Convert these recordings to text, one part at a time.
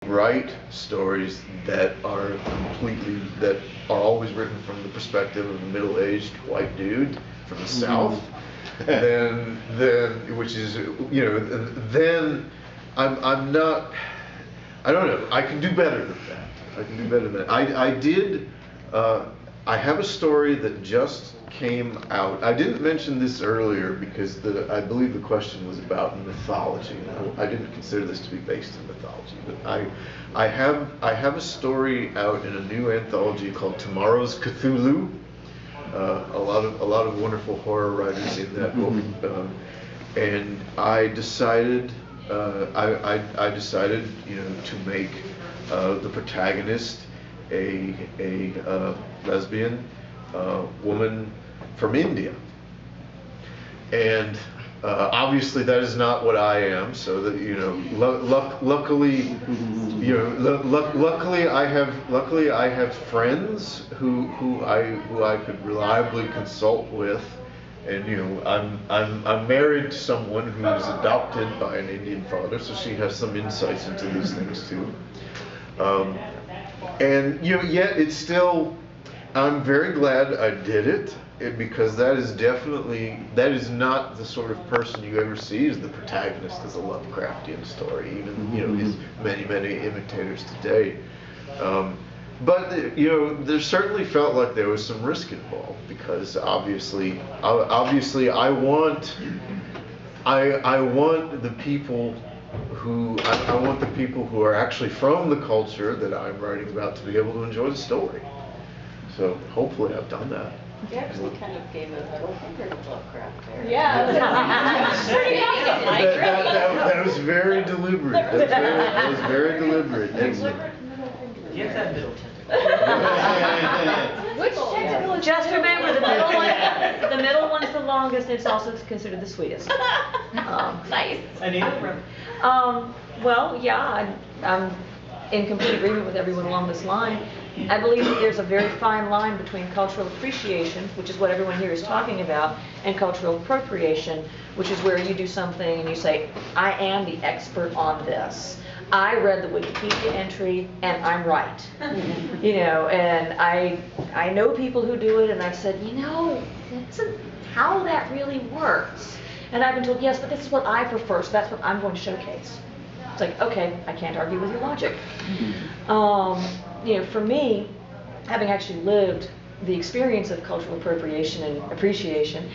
write stories that are always written from the perspective of a middle-aged white dude from the South, then which is, you know, then I'm not, I don't know, I can do better than that. I can do better than that. I have a story that just came out. I didn't mention this earlier because I believe the question was about mythology. I didn't consider this to be based in mythology, but I have a story out in a new anthology called Tomorrow's Cthulhu. A lot of wonderful horror writers in that book, and I decided, you know, to make the protagonist a lesbian woman from India, and obviously that is not what I am. So that, you know, luckily, you know, luckily I have friends who I could reliably consult with. And, you know, I'm married to someone who's adopted by an Indian father, so she has some insights into these things too. And, you know, yet it's still, I'm very glad I did it, because that is not the sort of person you ever see as the protagonist as a Lovecraftian story, even, you know, his many imitators today. But, you know, there certainly felt like there was some risk involved, because obviously I want the people who are actually from the culture that I'm writing about to be able to enjoy the story. So hopefully I've done that. You actually kind of gave a middle finger to Lovecraft there. Yeah. That was very deliberate. That was very deliberate. Give that middle tentacle. Which tentacle? Just remember, the middle one's the longest, and it's also considered the sweetest. Nice. Anita? Well, yeah, I'm in complete agreement with everyone along this line. I believe that there's a very fine line between cultural appreciation, which is what everyone here is talking about, and cultural appropriation, which is where you do something and you say, I am the expert on this. I read the Wikipedia entry and I'm right. You know, and I know people who do it, and I've said, you know, that's how that really works. And I've been told, yes, but this is what I prefer, so that's what I'm going to showcase. It's like, okay, I can't argue with your logic. You know, for me, having actually lived the experience of cultural appropriation and appreciation,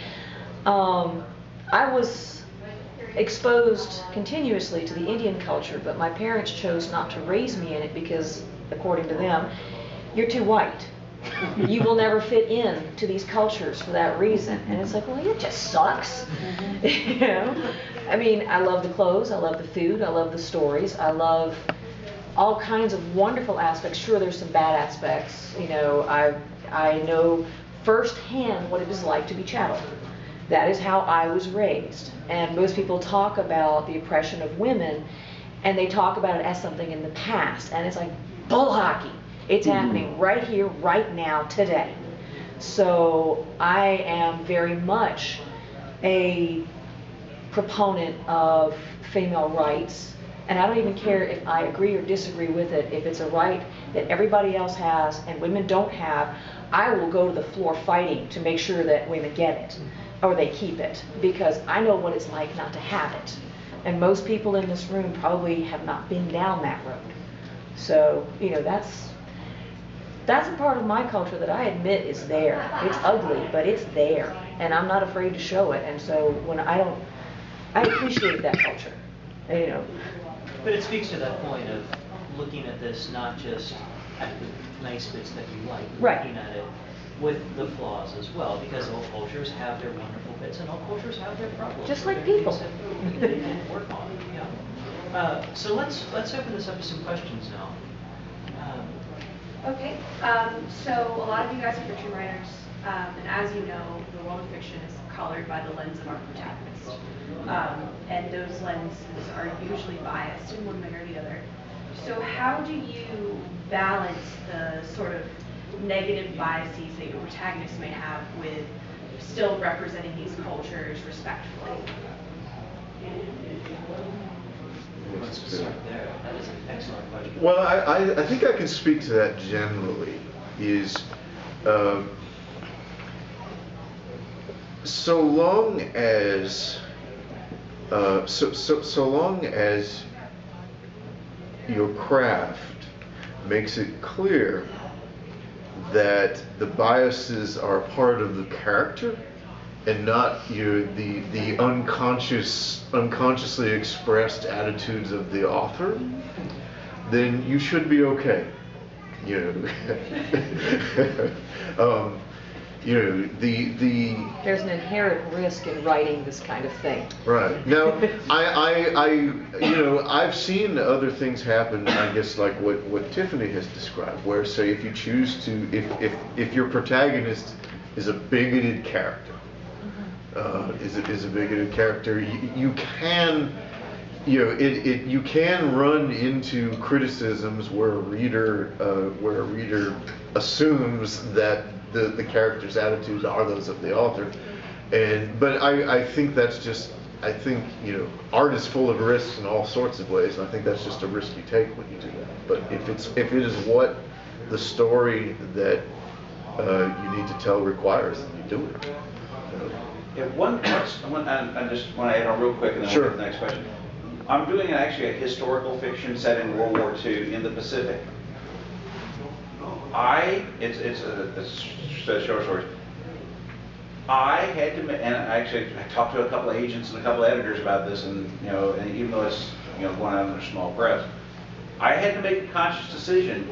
I was exposed continuously to the Indian culture, but my parents chose not to raise me in it because, according to them, you're too white. You will never fit in to these cultures for that reason. And it's like, well, it just sucks. You know? I mean, I love the clothes, I love the food, I love the stories, I love all kinds of wonderful aspects. Sure, there's some bad aspects. You know, I know firsthand what it is like to be chattel. That is how I was raised. And most people talk about the oppression of women, and they talk about it as something in the past. And it's like bull hockey. It's happening right here, right now, today. So I am very much a proponent of female rights. And I don't even care if I agree or disagree with it. If it's a right that everybody else has and women don't have, I will go to the floor fighting to make sure that women get it or they keep it, because I know what it's like not to have it. And most people in this room probably have not been down that road. So, you know, that's a part of my culture that I admit is there. It's ugly, but it's there. And I'm not afraid to show it. And so when I appreciate that culture, you know. But it speaks to that point of looking at this not just at the nice bits that you like, but looking at it with the flaws as well, because all cultures have their wonderful bits and all cultures have their problems. Just like people. They didn't work on, yeah. So let's open this up to some questions now. Okay, so a lot of you guys are fiction writers, and as you know, the world of fiction is colored by the lens of our protagonist. And those lenses are usually biased in one way or the other. So how do you balance the sort of negative biases that your protagonist may have with still representing these cultures respectfully? Let's just start there. That is an excellent question. Well, I think I can speak to that generally. Is so long as so long as your craft makes it clear that the biases are part of the character and not the unconsciously expressed attitudes of the author, then you should be okay. You know, There's an inherent risk in writing this kind of thing. Right. Now, I've seen other things happen, I guess, like what Tiffany has described, where, say, if you choose to, if your protagonist is a bigoted character, is a bigoted character, you can, you can run into criticisms where a reader assumes that the character's attitudes are those of the author, but I think that's just, I think, art is full of risks in all sorts of ways, and I think that's just a risk you take when you do that. But if it is what the story that you need to tell requires, then you do it. Yeah, I just want to add on real quick, and then we'll get to the next question. I'm doing actually a historical fiction set in World War II in the Pacific. It's a short story. I had to, and I talked to a couple of agents and a couple of editors about this, and and even though it's going out in a small press, I had to make a conscious decision.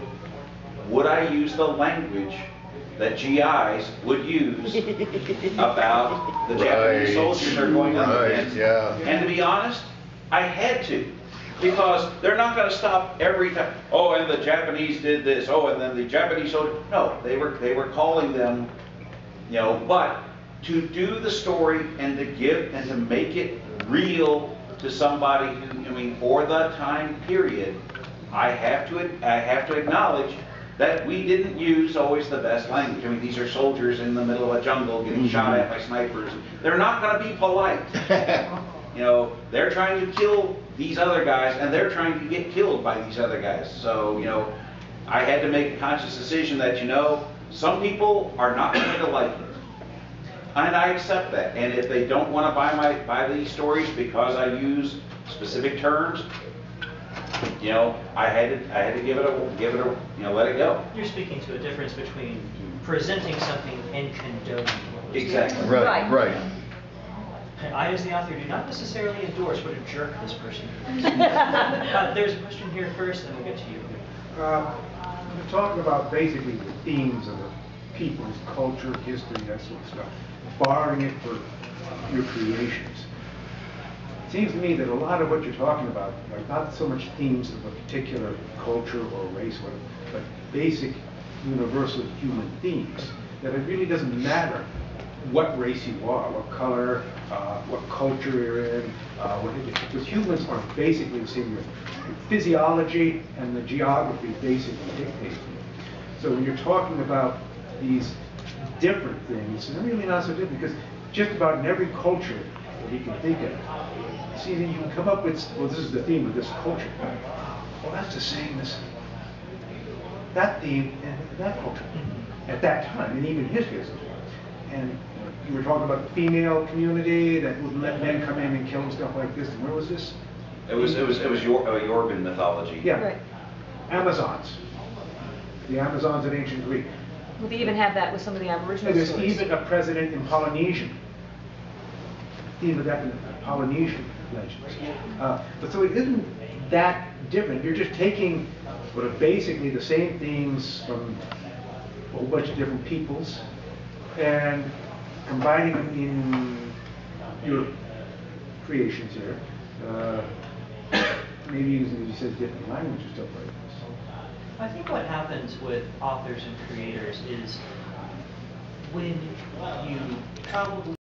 Would I use the language that GIs would use about the Japanese soldiers that are going on the fence? Yeah. And to be honest, I had to. Because they're not going to stop every time. Oh, and the Japanese did this. Oh, and then the Japanese soldiers. No, they were calling them, But to do the story and to make it real to somebody who, for the time period, I have to acknowledge that we didn't use always the best language. These are soldiers in the middle of a jungle getting shot at by snipers. They're not going to be polite. They're trying to kill these other guys, and they're trying to get killed by these other guys. So, I had to make a conscious decision that, some people are not going to like it. And I accept that. And if they don't want to buy these stories because I use specific terms, I had to give it a, let it go. You're speaking to a difference between presenting something and condoning it. Exactly. Right. I, as the author, do not necessarily endorse what a jerk this person is. There's a question here first, and we'll get to you. We're talking about basically the themes of the people's culture, history, that sort of stuff, borrowing it for your creations. It seems to me that a lot of what you're talking about are not so much themes of a particular culture or race, but basic universal human themes, that it really doesn't matter what race you are, what color, what culture you're in, because humans are basically the same. Your physiology and the geography basically dictate. So when you're talking about these different things, they're really not so different, because just about in every culture that you can think of, see, you can come up with, well, this is the theme of this culture. Well, that's the same as that theme in that culture at that time, and even history as well. And you were talking about the female community that would let men come in and kill and stuff like this. And where was this? It was Yoruban mythology. Yeah. Right. Amazons. The Amazons in ancient Greek. Well, they even have that with some of the Aboriginal There's stories. even a president in Polynesian. Theme of that in Polynesian legends. But so it isn't that different. You're just taking what are basically the same themes from a whole bunch of different peoples and combining them in your creations here. Maybe using, as you said, different language or stuff like this. I think what happens with authors and creators is when you probably